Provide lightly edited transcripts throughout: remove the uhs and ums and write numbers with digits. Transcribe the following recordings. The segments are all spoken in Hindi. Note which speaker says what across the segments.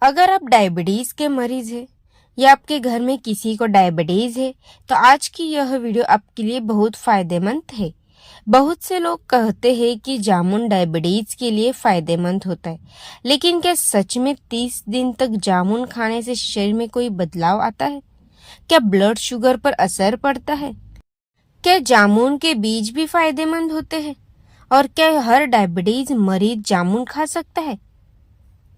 Speaker 1: अगर आप डायबिटीज के मरीज हैं या आपके घर में किसी को डायबिटीज है तो आज की यह वीडियो आपके लिए बहुत फायदेमंद है। बहुत से लोग कहते हैं कि जामुन डायबिटीज के लिए फायदेमंद होता है, लेकिन क्या सच में 30 दिन तक जामुन खाने से शरीर में कोई बदलाव आता है? क्या ब्लड शुगर पर असर पड़ता है? क्या जामुन के बीज भी फायदेमंद होते हैं? और क्या हर डायबिटीज मरीज जामुन खा सकता है?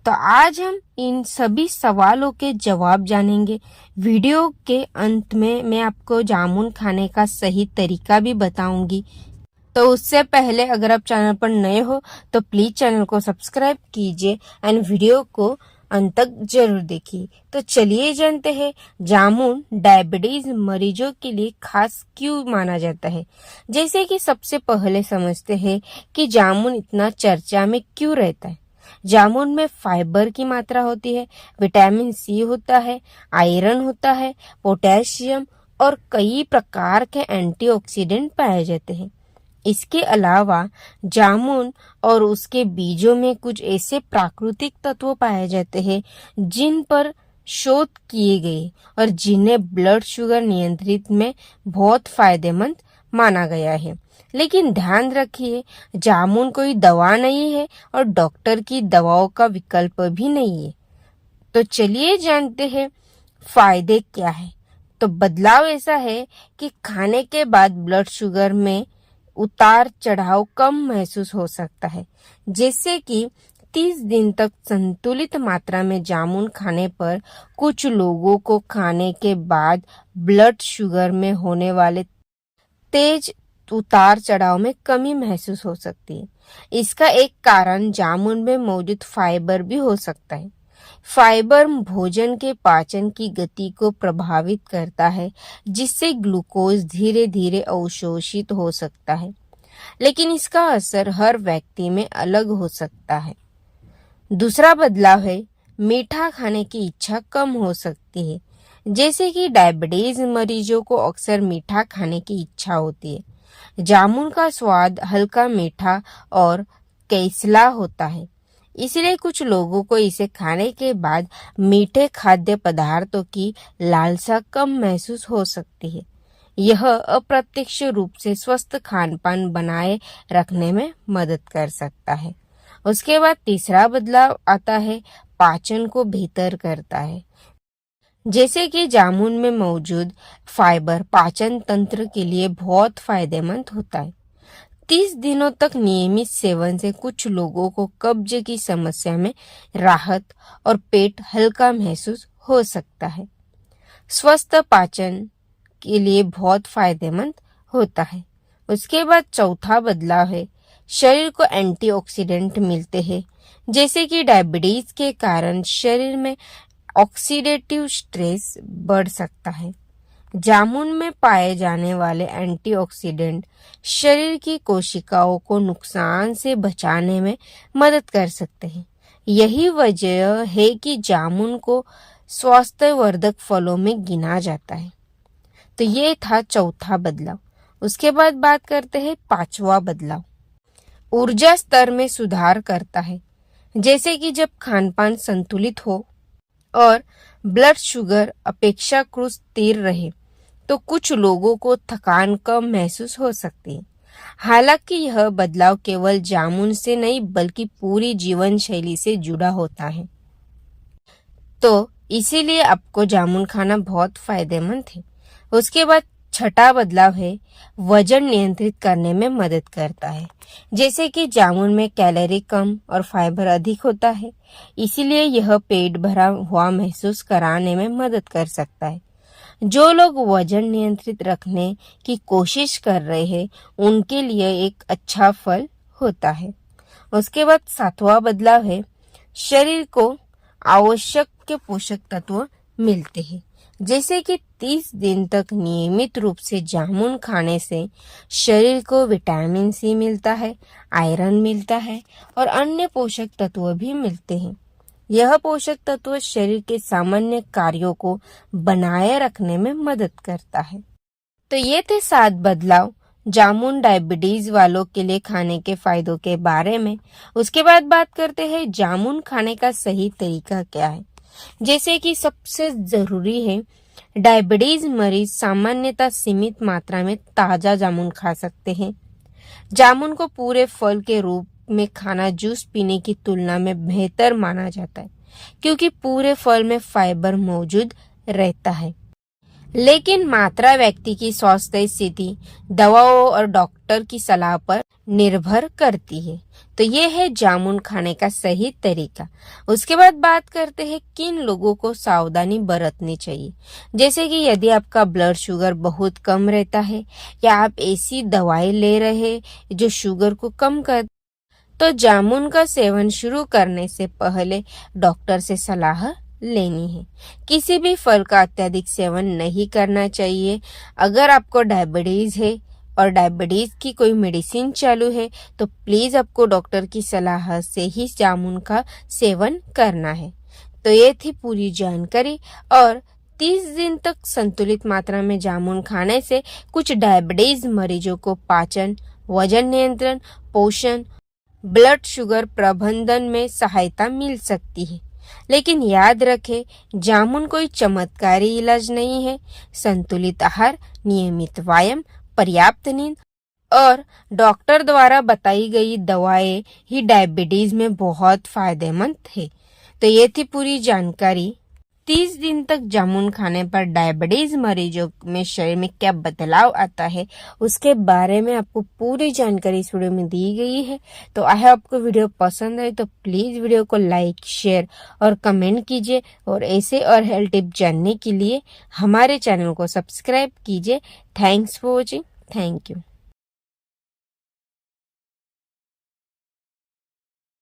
Speaker 1: तो आज हम इन सभी सवालों के जवाब जानेंगे। वीडियो के अंत में मैं आपको जामुन खाने का सही तरीका भी बताऊंगी। तो उससे पहले अगर आप चैनल पर नए हो तो प्लीज चैनल को सब्सक्राइब कीजिए एंड वीडियो को अंत तक जरूर देखिए। तो चलिए जानते हैं जामुन डायबिटीज मरीजों के लिए खास क्यों माना जाता है। जैसे कि सबसे पहले समझते हैं कि जामुन इतना चर्चा में क्यों रहता है। जामुन में फाइबर की मात्रा होती है, विटामिन सी होता है, आयरन होता है, पोटेशियम और कई प्रकार के एंटीऑक्सीडेंट पाए जाते हैं। इसके अलावा जामुन और उसके बीजों में कुछ ऐसे प्राकृतिक तत्व पाए जाते हैं जिन पर शोध किए गए और जिन्हें ब्लड शुगर नियंत्रित में बहुत फायदेमंद माना गया है। लेकिन ध्यान रखिए, जामुन कोई दवा नहीं है और डॉक्टर की दवाओं का विकल्प भी नहीं है। तो चलिए जानते हैं फायदे क्या है। तो बदलाव ऐसा है कि खाने के बाद ब्लड शुगर में उतार चढ़ाव कम महसूस हो सकता है। जैसे कि 30 दिन तक संतुलित मात्रा में जामुन खाने पर कुछ लोगों को खाने के बाद ब्लड शुगर में होने वाले तेज उतार चढ़ाव में कमी महसूस हो सकती है। इसका एक कारण जामुन में मौजूद फाइबर भी हो सकता है। फाइबर भोजन के पाचन की गति को प्रभावित करता है, जिससे ग्लूकोज धीरे धीरे अवशोषित हो सकता है, लेकिन इसका असर हर व्यक्ति में अलग हो सकता है। दूसरा बदलाव है मीठा खाने की इच्छा कम हो सकती है। जैसे कि डायबिटीज मरीजों को अक्सर मीठा खाने की इच्छा होती है। जामुन का स्वाद हल्का मीठा और कैसला होता है, इसलिए कुछ लोगों को इसे खाने के बाद मीठे खाद्य पदार्थों की लालसा कम महसूस हो सकती है। यह अप्रत्यक्ष रूप से स्वस्थ खान पान बनाए रखने में मदद कर सकता है। उसके बाद तीसरा बदलाव आता है पाचन को बेहतर करता है। जैसे कि जामुन में मौजूद फाइबर पाचन तंत्र के लिए बहुत फायदेमंद होता है। 30 दिनों तक नियमित सेवन से कुछ लोगों को कब्ज की समस्या में राहत और पेट हल्का महसूस हो सकता है। स्वस्थ पाचन के लिए बहुत फायदेमंद होता है। उसके बाद चौथा बदलाव है शरीर को एंटीऑक्सीडेंट मिलते हैं। जैसे कि डायबिटीज के कारण शरीर में ऑक्सीडेटिव स्ट्रेस बढ़ सकता है। जामुन में पाए जाने वाले एंटीऑक्सीडेंट शरीर की कोशिकाओं को नुकसान से बचाने में मदद कर सकते हैं। यही वजह है कि जामुन को स्वास्थ्यवर्धक फलों में गिना जाता है। तो ये था चौथा बदलाव। उसके बाद बात करते हैं पांचवा बदलाव। ऊर्जा स्तर में सुधार करता है। जैसे कि जब खानपान संतुलित हो और ब्लड शुगर अपेक्षाकृत स्थिर रहे तो कुछ लोगों को थकान कम महसूस हो सकती है। हालांकि यह बदलाव केवल जामुन से नहीं बल्कि पूरी जीवन शैली से जुड़ा होता है। तो इसीलिए आपको जामुन खाना बहुत फायदेमंद है। उसके बाद छठा बदलाव है वजन नियंत्रित करने में मदद करता है। जैसे कि जामुन में कैलोरी कम और फाइबर अधिक होता है, इसीलिए यह पेट भरा हुआ महसूस कराने में मदद कर सकता है। जो लोग वजन नियंत्रित रखने की कोशिश कर रहे हैं उनके लिए एक अच्छा फल होता है। उसके बाद सातवां बदलाव है शरीर को आवश्यक के पोषक तत्व मिलते हैं। जैसे कि 30 दिन तक नियमित रूप से जामुन खाने से शरीर को विटामिन सी मिलता है, आयरन मिलता है और अन्य पोषक तत्व भी मिलते हैं। यह पोषक तत्व शरीर के सामान्य कार्यों को बनाए रखने में मदद करता है। तो ये थे 7 बदलाव जामुन डायबिटीज वालों के लिए खाने के फायदों के बारे में। उसके बाद बात करते हैं जामुन खाने का सही तरीका क्या है। जैसे कि सबसे जरूरी है, डायबिटीज मरीज सामान्यतः सीमित मात्रा में ताजा जामुन खा सकते हैं। जामुन को पूरे फल के रूप में खाना जूस पीने की तुलना में बेहतर माना जाता है, क्योंकि पूरे फल में फाइबर मौजूद रहता है। लेकिन मात्रा व्यक्ति की स्वास्थ्य स्थिति, दवाओं और डॉक्टर की सलाह पर निर्भर करती है। तो ये है जामुन खाने का सही तरीका। उसके बाद बात करते हैं किन लोगों को सावधानी बरतनी चाहिए। जैसे कि यदि आपका ब्लड शुगर बहुत कम रहता है या आप ऐसी दवाई ले रहे जो शुगर को कम कर, तो जामुन का सेवन शुरू करने से पहले डॉक्टर से सलाह लेनी है। किसी भी फल का अत्यधिक सेवन नहीं करना चाहिए। अगर आपको डायबिटीज है और डायबिटीज की कोई मेडिसिन चालू है तो प्लीज आपको डॉक्टर की सलाह से ही जामुन का सेवन करना है। तो ये थी पूरी जानकारी। और 30 दिन तक संतुलित मात्रा में जामुन खाने से कुछ डायबिटीज मरीजों को पाचन, वजन नियंत्रण, पोषण, ब्लड शुगर प्रबंधन में सहायता मिल सकती है। लेकिन याद रखें, जामुन कोई चमत्कारी इलाज नहीं है। संतुलित आहार, नियमित व्यायाम, पर्याप्त नींद और डॉक्टर द्वारा बताई गई दवाएं ही डायबिटीज में बहुत फायदेमंद है। तो ये थी पूरी जानकारी। 30 दिन तक जामुन खाने पर डायबिटीज मरीजों में शरीर में क्या बदलाव आता है, उसके बारे में आपको पूरी जानकारी इस वीडियो में दी गई है। तो आई आपको वीडियो पसंद है तो प्लीज वीडियो को लाइक, शेयर और कमेंट कीजिए। और ऐसे और हेल्थ टिप जानने के लिए हमारे चैनल को सब्सक्राइब कीजिए। Thanks for watching. Thank you.